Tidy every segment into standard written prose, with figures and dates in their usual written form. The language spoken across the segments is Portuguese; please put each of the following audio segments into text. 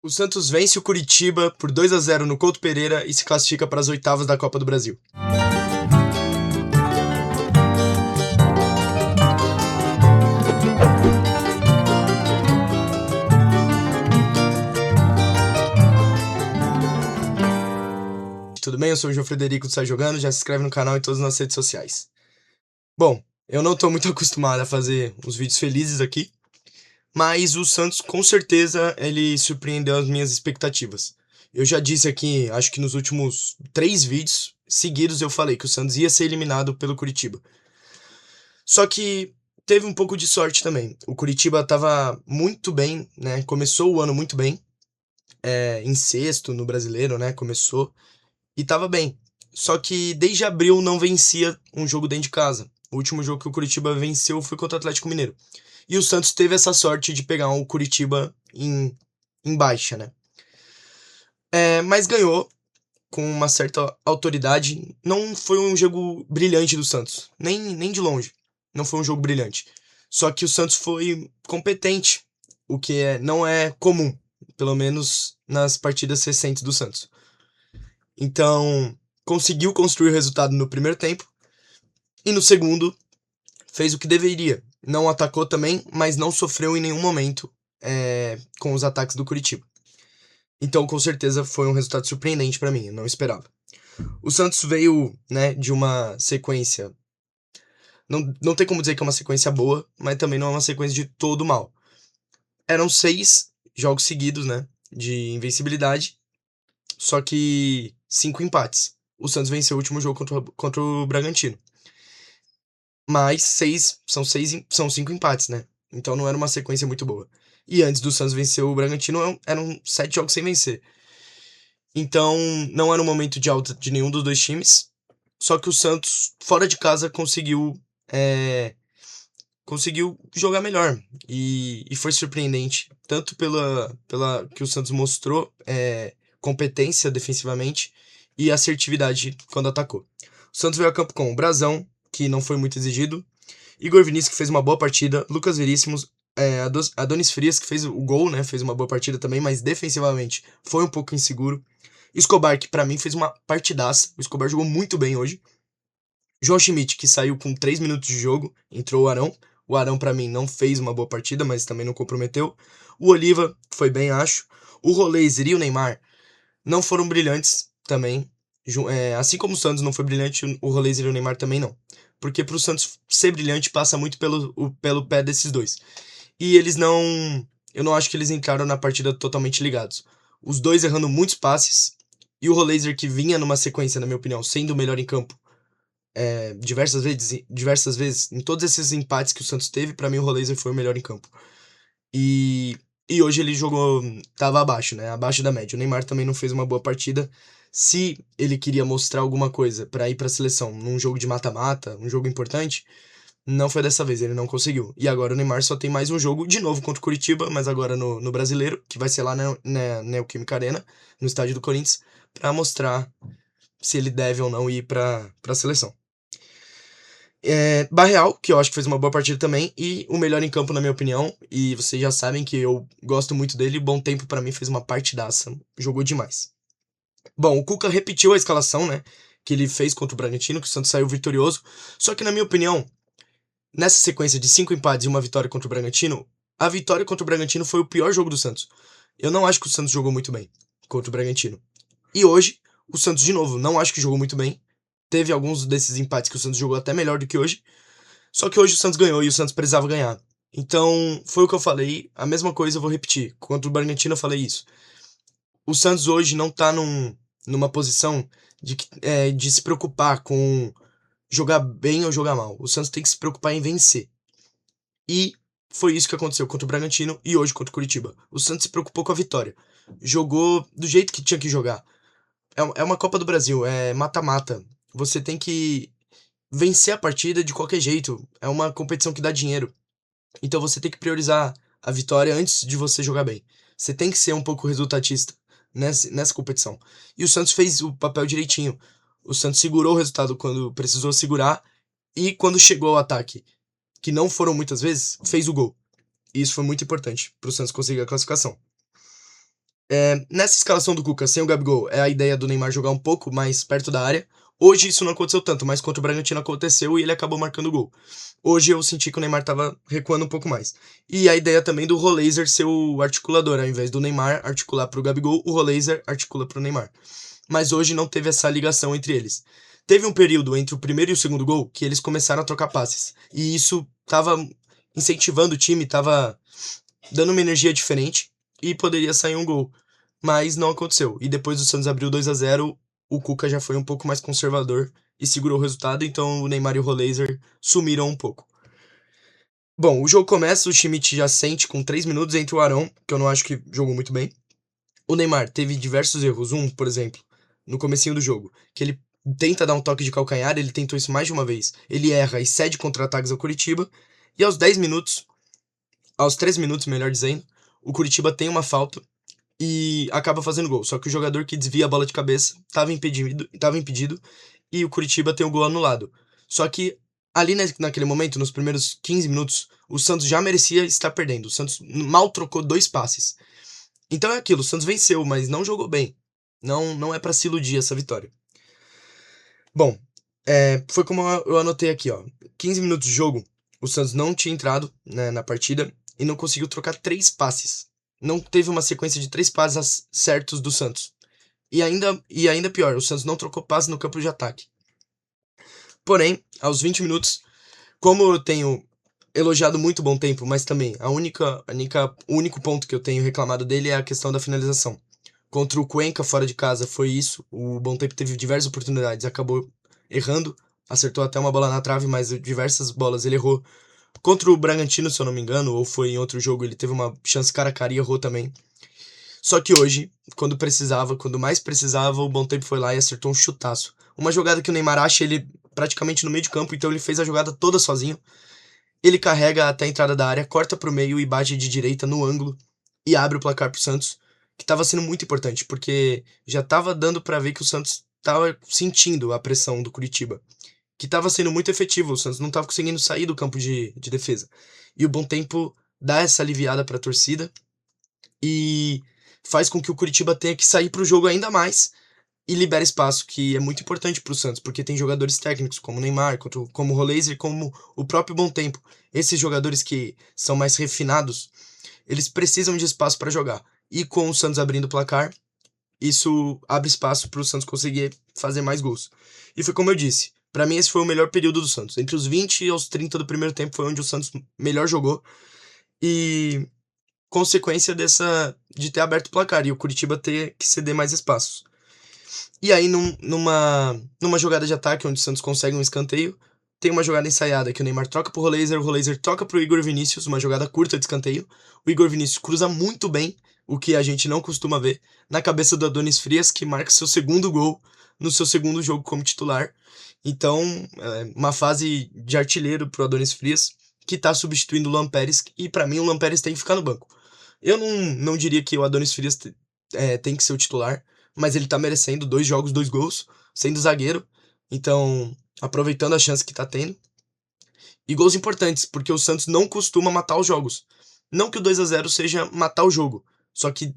O Santos vence o Curitiba por 2-0 no Couto Pereira e se classifica para as oitavas da Copa do Brasil. Tudo bem? Eu sou o João Frederico do Sai Jogando, já se inscreve no canal e todas as nossas redes sociais. Bom, eu não tô muito acostumado a fazer os vídeos felizes aqui, mas o Santos com certeza ele surpreendeu as minhas expectativas. Eu já disse aqui, acho que nos últimos 3 vídeos seguidos eu falei que o Santos ia ser eliminado pelo Curitiba. Só que teve um pouco de sorte também. O Curitiba estava muito bem, né? Começou o ano muito bem, em sexto no Brasileiro, né? Começou e estava bem. Só que desde abril não vencia um jogo dentro de casa. O último jogo que o Curitiba venceu foi contra o Atlético Mineiro. E o Santos teve essa sorte de pegar o Curitiba em baixa, né? Mas ganhou com uma certa autoridade. Não foi um jogo brilhante do Santos, nem de longe. Não foi um jogo brilhante. Só que o Santos foi competente, o que não é comum, pelo menos nas partidas recentes do Santos. Então, conseguiu construir o resultado no primeiro tempo e no segundo fez o que deveria. Não atacou também, mas não sofreu em nenhum momento com os ataques do Curitiba. Então, com certeza, foi um resultado surpreendente para mim, eu não esperava. O Santos veio, né, de uma sequência. Não tem como dizer que é uma sequência boa, mas também não é uma sequência de todo mal. Eram 6 jogos seguidos, né, de invencibilidade, só que 5 empates. O Santos venceu o último jogo contra o Bragantino. Mas são 5 empates, né? Então não era uma sequência muito boa. E antes do Santos vencer o Bragantino, eram 7 jogos sem vencer. Então não era um momento de alta de nenhum dos dois times. Só que o Santos, fora de casa, conseguiu jogar melhor. E foi surpreendente. Tanto pela que o Santos mostrou competência defensivamente e assertividade quando atacou. O Santos veio a campo com o Brasão, que não foi muito exigido. Igor Vinícius, que fez uma boa partida. Lucas Veríssimos. Adonis Frias, que fez o gol, né? Fez uma boa partida também, mas defensivamente foi um pouco inseguro. Escobar, que pra mim fez uma partidaça. O Escobar jogou muito bem hoje. João Schmidt, que saiu com 3 minutos de jogo, entrou o Arão. O Arão, pra mim, não fez uma boa partida, mas também não comprometeu. O Oliva foi bem, acho. O Roleiser e o Neymar não foram brilhantes também. Assim como o Santos não foi brilhante, o Roleiser e o Neymar também não. Porque pro Santos ser brilhante passa muito pelo pé desses dois. E eles não. Eu não acho que eles entraram na partida totalmente ligados. Os dois errando muitos passes. E o Roleiser, que vinha numa sequência, na minha opinião, sendo o melhor em campo diversas vezes. Em todos esses empates que o Santos teve, pra mim o Roleiser foi o melhor em campo. E hoje ele jogou. Tava abaixo, né? Abaixo da média. O Neymar também não fez uma boa partida. Se ele queria mostrar alguma coisa pra ir pra seleção num jogo de mata-mata, um jogo importante, não foi dessa vez, ele não conseguiu. E agora o Neymar só tem mais um jogo, de novo contra o Curitiba, mas agora no Brasileiro, que vai ser lá na Neoquímica Arena, no estádio do Corinthians, pra mostrar se ele deve ou não ir pra seleção. Barreal, que eu acho que fez uma boa partida também, e o melhor em campo, na minha opinião, e vocês já sabem que eu gosto muito dele, Bom Tempo pra mim fez uma partidaça, jogou demais. Bom, o Cuca repetiu a escalação, né, que ele fez contra o Bragantino, que o Santos saiu vitorioso, só que na minha opinião, nessa sequência de 5 empates e uma vitória contra o Bragantino, a vitória contra o Bragantino foi o pior jogo do Santos. Eu não acho que o Santos jogou muito bem contra o Bragantino. E hoje, o Santos, de novo, não acho que jogou muito bem. Teve alguns desses empates que o Santos jogou até melhor do que hoje. Só que hoje o Santos ganhou e o Santos precisava ganhar. Então, foi o que eu falei. A mesma coisa eu vou repetir. Contra o Bragantino eu falei isso. O Santos hoje não tá numa posição de se preocupar com jogar bem ou jogar mal. O Santos tem que se preocupar em vencer. E foi isso que aconteceu contra o Bragantino e hoje contra o Curitiba. O Santos se preocupou com a vitória. Jogou do jeito que tinha que jogar. É uma Copa do Brasil, é mata-mata. Você tem que vencer a partida de qualquer jeito. É uma competição que dá dinheiro. Então você tem que priorizar a vitória antes de você jogar bem. Você tem que ser um pouco resultatista nessa competição. E o Santos fez o papel direitinho. O Santos segurou o resultado quando precisou segurar e quando chegou ao ataque, que não foram muitas vezes, fez o gol. E isso foi muito importante para o Santos conseguir a classificação. Nessa escalação do Cuca, sem o Gabigol, é a ideia do Neymar jogar um pouco mais perto da área. Hoje isso não aconteceu tanto, mas contra o Bragantino aconteceu e ele acabou marcando o gol. Hoje eu senti que o Neymar tava recuando um pouco mais. E a ideia também do Roleiser ser o articulador, ao invés do Neymar articular pro Gabigol, o Roleiser articula pro Neymar. Mas hoje não teve essa ligação entre eles. Teve um período entre o primeiro e o segundo gol que eles começaram a trocar passes. E isso tava incentivando o time, tava dando uma energia diferente e poderia sair um gol. Mas não aconteceu. E depois o Santos abriu 2-0, o Cuca já foi um pouco mais conservador e segurou o resultado, então o Neymar e o Roleiser sumiram um pouco. Bom, o jogo começa, o Schmidt já sente com 3 minutos entre o Arão, que eu não acho que jogou muito bem. O Neymar teve diversos erros. Por exemplo, no comecinho do jogo, que ele tenta dar um toque de calcanhar, ele tentou isso mais de uma vez. Ele erra e cede contra-ataques ao Curitiba. E aos 10 minutos, aos 3 minutos, melhor dizendo, o Curitiba tem uma falta e acaba fazendo gol. Só que o jogador que desvia a bola de cabeça estava impedido e o Curitiba tem o gol anulado. Só que ali naquele momento, nos primeiros 15 minutos, o Santos já merecia estar perdendo. O Santos mal trocou 2 passes. Então é aquilo, o Santos venceu, mas não jogou bem. Não é pra se iludir essa vitória. Bom, foi como eu anotei aqui, ó. 15 minutos de jogo, o Santos não tinha entrado, né, na partida e não conseguiu trocar 3 passes. Não teve uma sequência de 3 passes certos do Santos. E ainda pior, o Santos não trocou passe no campo de ataque. Porém, aos 20 minutos, como eu tenho elogiado muito o Bom Tempo, mas também o único ponto que eu tenho reclamado dele é a questão da finalização. Contra o Cuenca fora de casa foi isso. O Bom Tempo teve diversas oportunidades, acabou errando, acertou até uma bola na trave, mas diversas bolas ele errou. Contra o Bragantino, se eu não me engano, ou foi em outro jogo, ele teve uma chance cara a cara e errou também. Só que hoje, quando mais precisava, o Bom Tempo foi lá e acertou um chutaço. Uma jogada que o Neymar acha ele praticamente no meio de campo, então ele fez a jogada toda sozinho. Ele carrega até a entrada da área, corta pro meio e bate de direita no ângulo e abre o placar pro Santos, que tava sendo muito importante, porque já tava dando pra ver que o Santos tava sentindo a pressão do Curitiba, que tava sendo muito efetivo, o Santos não tava conseguindo sair do campo de defesa. E o Bom Tempo dá essa aliviada pra torcida e faz com que o Curitiba tenha que sair pro jogo ainda mais e libera espaço, que é muito importante pro Santos, porque tem jogadores técnicos como o Neymar, como o Roleiser, como o próprio Bom Tempo. Esses jogadores que são mais refinados, eles precisam de espaço para jogar. E com o Santos abrindo o placar, isso abre espaço para o Santos conseguir fazer mais gols. E foi como eu disse, para mim esse foi o melhor período do Santos. Entre os 20 e os 30 do primeiro tempo foi onde o Santos melhor jogou. E consequência de ter aberto o placar e o Curitiba ter que ceder mais espaços. E aí, numa jogada de ataque, onde o Santos consegue um escanteio, tem uma jogada ensaiada que o Neymar troca pro Roleiser, o Roleiser troca pro Igor Vinícius, uma jogada curta de escanteio. O Igor Vinícius cruza muito bem, o que a gente não costuma ver, na cabeça do Adonis Frias, que marca seu segundo gol no seu segundo jogo como titular. Então, uma fase de artilheiro pro Adonis Frias, que tá substituindo o Luan Pérez, e para mim o Luan Pérez tem que ficar no banco. Eu não diria que o Adonis Frias tem que ser o titular, mas ele tá merecendo 2 jogos, 2 gols, sendo zagueiro. Então, aproveitando a chance que tá tendo. E gols importantes, porque o Santos não costuma matar os jogos. Não que o 2-0 seja matar o jogo, só que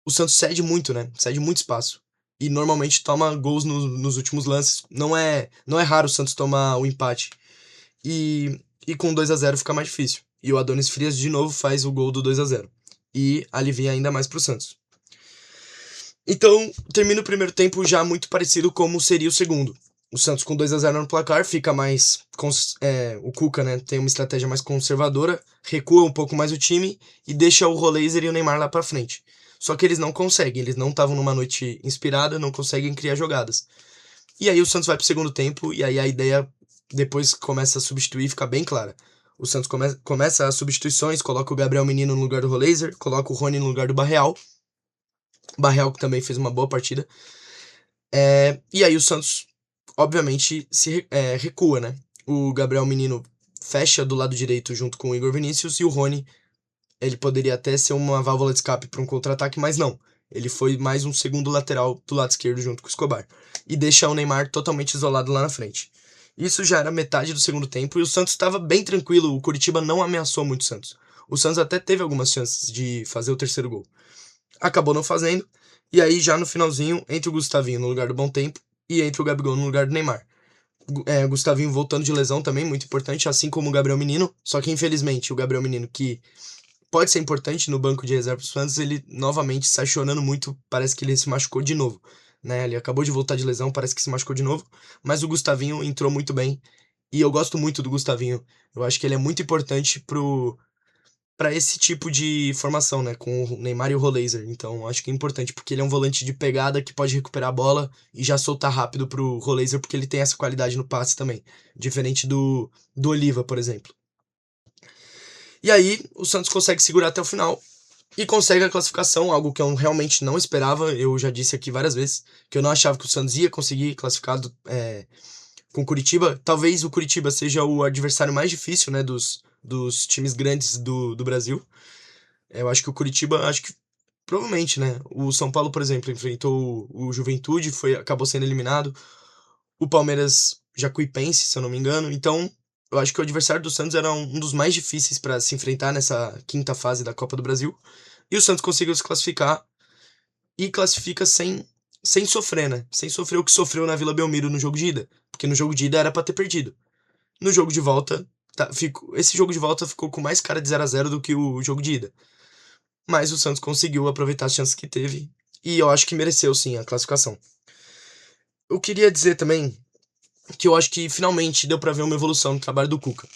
o Santos cede muito, né? Cede muito espaço. E normalmente toma gols nos últimos lances. Não é raro o Santos tomar o empate. E com 2-0 fica mais difícil. E o Adonis Frias de novo faz o gol do 2-0. E alivia ainda mais pro Santos. Então, termina o primeiro tempo já muito parecido como seria o segundo. O Santos com 2-0 no placar fica mais... o Cuca, né, tem uma estratégia mais conservadora, recua um pouco mais o time e deixa o Roleiser e o Neymar lá pra frente. Só que eles não conseguem, eles não estavam numa noite inspirada, não conseguem criar jogadas. E aí o Santos vai pro segundo tempo e aí a ideia depois começa a substituir, fica bem clara. O Santos começa as substituições, coloca o Gabriel Menino no lugar do Roleiser, coloca o Rony no lugar do Barreal. Barreal que também fez uma boa partida. E aí o Santos, obviamente, recua, né? O Gabriel Menino fecha do lado direito junto com o Igor Vinícius e o Rony, ele poderia até ser uma válvula de escape para um contra-ataque, mas não. Ele foi mais um segundo lateral do lado esquerdo junto com o Escobar. E deixa o Neymar totalmente isolado lá na frente. Isso já era metade do segundo tempo e o Santos estava bem tranquilo. O Curitiba não ameaçou muito o Santos. O Santos até teve algumas chances de fazer o terceiro gol. acabou não fazendo. E aí, já no finalzinho, entre o Gustavinho no lugar do Bom Tempo e entre o Gabigol no lugar do Neymar. Gustavinho voltando de lesão também, muito importante, assim como o Gabriel Menino. Só que, infelizmente, o Gabriel Menino, que pode ser importante no banco de reservas dos Santos, ele novamente sai chorando muito, parece que ele se machucou de novo. Né? Ele acabou de voltar de lesão, parece que se machucou de novo. Mas o Gustavinho entrou muito bem. E eu gosto muito do Gustavinho. Eu acho que ele é muito importante para esse tipo de formação, né, com o Neymar e o Roleiser. Então, acho que é importante, porque ele é um volante de pegada que pode recuperar a bola e já soltar rápido pro Roleiser, porque ele tem essa qualidade no passe também, diferente do Oliva, por exemplo. E aí, o Santos consegue segurar até o final e consegue a classificação, algo que eu realmente não esperava. Eu já disse aqui várias vezes que eu não achava que o Santos ia conseguir classificado com o Curitiba. Talvez o Curitiba seja o adversário mais difícil, né, dos times grandes do Brasil. Eu acho que o Curitiba, acho que provavelmente, né? O São Paulo, por exemplo, enfrentou o Juventude, acabou sendo eliminado. O Palmeiras Jacuipense, se eu não me engano. Então, eu acho que o adversário do Santos era um dos mais difíceis para se enfrentar nessa quinta fase da Copa do Brasil. E o Santos conseguiu se classificar e classifica sem sofrer, né? Sem sofrer o que sofreu na Vila Belmiro no jogo de ida. Porque no jogo de ida era para ter perdido. No jogo de volta, esse jogo de volta ficou com mais cara de 0-0 do que o jogo de ida. Mas o Santos conseguiu aproveitar as chances que teve e eu acho que mereceu sim a classificação. Eu queria dizer também que eu acho que finalmente deu pra ver uma evolução no trabalho do Cuca.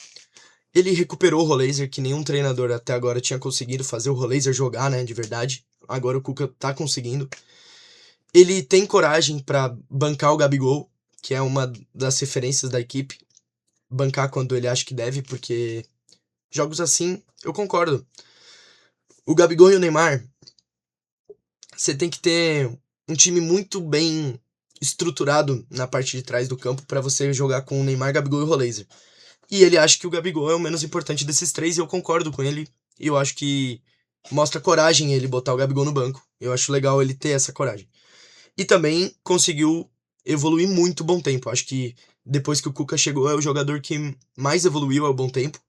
Ele recuperou o Roleiser, que nenhum treinador até agora tinha conseguido fazer o Roleiser jogar, né, de verdade. Agora o Cuca tá conseguindo. Ele tem coragem pra bancar o Gabigol, que é uma das referências da equipe. Bancar quando ele acha que deve, porque jogos assim, eu concordo. O Gabigol e o Neymar, você tem que ter um time muito bem estruturado na parte de trás do campo para você jogar com o Neymar, Gabigol e o Roleiser. E ele acha que o Gabigol é o menos importante desses três e eu concordo com ele. E eu acho que mostra coragem ele botar o Gabigol no banco. Eu acho legal ele ter essa coragem. E também conseguiu evoluir muito Bom Tempo. Acho que depois que o Cuca chegou é o jogador que mais evoluiu ao Bom Tempo.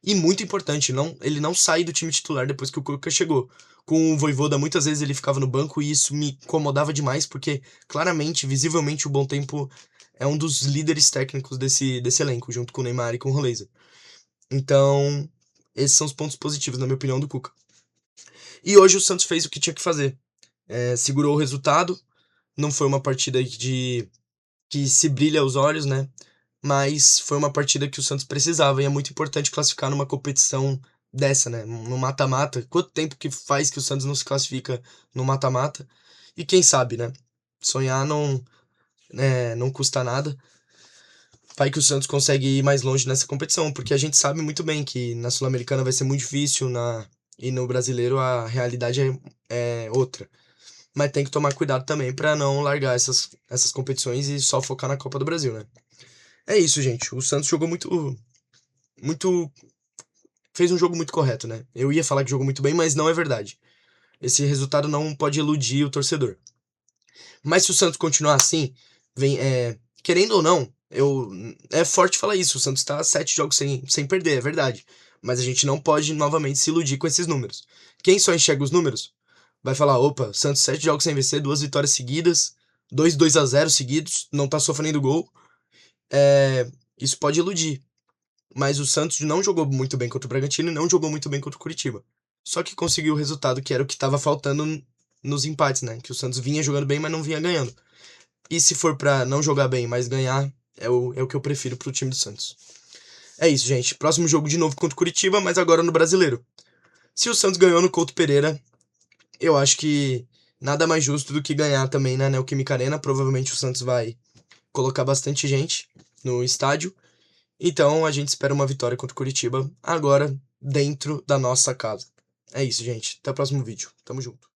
E muito importante, ele não sai do time titular depois que o Cuca chegou. Com o Vojvoda, muitas vezes ele ficava no banco e isso me incomodava demais, porque claramente, visivelmente, o Bom Tempo é um dos líderes técnicos desse elenco, junto com o Neymar e com o Roleza. Então, esses são os pontos positivos, na minha opinião, do Cuca. E hoje o Santos fez o que tinha que fazer. Segurou o resultado, não foi uma partida que se brilha aos olhos, né? Mas foi uma partida que o Santos precisava e é muito importante classificar numa competição dessa, né? No mata-mata. Quanto tempo que faz que o Santos não se classifica no mata-mata? E quem sabe, né? Sonhar não custa nada. Vai que o Santos consegue ir mais longe nessa competição, porque a gente sabe muito bem que na Sul-Americana vai ser muito difícil, e no Brasileiro a realidade é outra. Mas tem que tomar cuidado também para não largar essas competições e só focar na Copa do Brasil, né? É isso, gente. O Santos jogou muito. Fez um jogo muito correto, né? Eu ia falar que jogou muito bem, mas não é verdade. Esse resultado não pode iludir o torcedor. Mas se o Santos continuar assim, querendo ou não, é forte falar isso. O Santos tá 7 jogos sem perder, é verdade. Mas a gente não pode novamente se iludir com esses números. Quem só enxerga os números vai falar: opa, Santos 7 jogos sem vencer, 2 vitórias seguidas, 2-0 seguidos, não tá sofrendo gol. Isso pode iludir. Mas o Santos não jogou muito bem contra o Bragantino e não jogou muito bem contra o Curitiba. Só que conseguiu o resultado que era o que estava faltando nos empates, né? Que o Santos vinha jogando bem, mas não vinha ganhando. E se for pra não jogar bem, mas ganhar, é o que eu prefiro pro time do Santos. É isso, gente. Próximo jogo de novo contra o Curitiba, mas agora no Brasileiro. Se o Santos ganhou no Couto Pereira, eu acho que nada mais justo do que ganhar também na Neoquímica Arena. Provavelmente o Santos vai colocar bastante gente no estádio. Então a gente espera uma vitória contra o Curitiba agora dentro da nossa casa. É isso, gente. Até o próximo vídeo. Tamo junto.